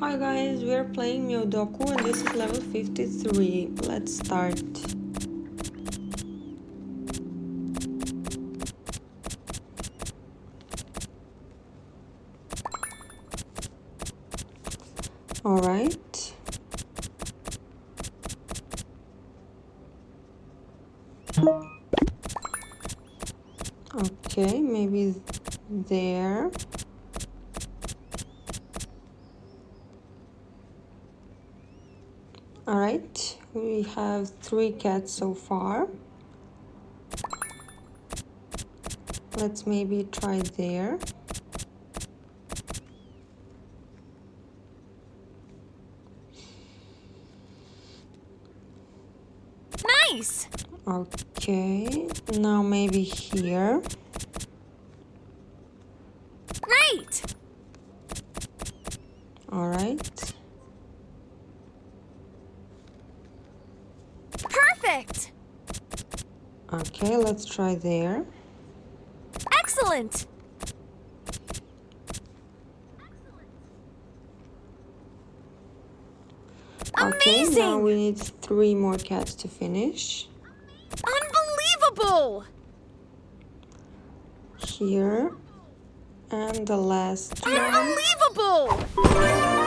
Hi guys, we are playing Meowdoku and this is level 53. Let's start. Alright. Okay, maybe there. Alright, we have 3 cats so far. Let's maybe try there. Nice! Okay, now maybe here. Great! Alright. Perfect! Okay, let's try there. Excellent! Okay, Amazing! now we need 3 more cats to finish. Unbelievable! Here. And the last one. Unbelievable!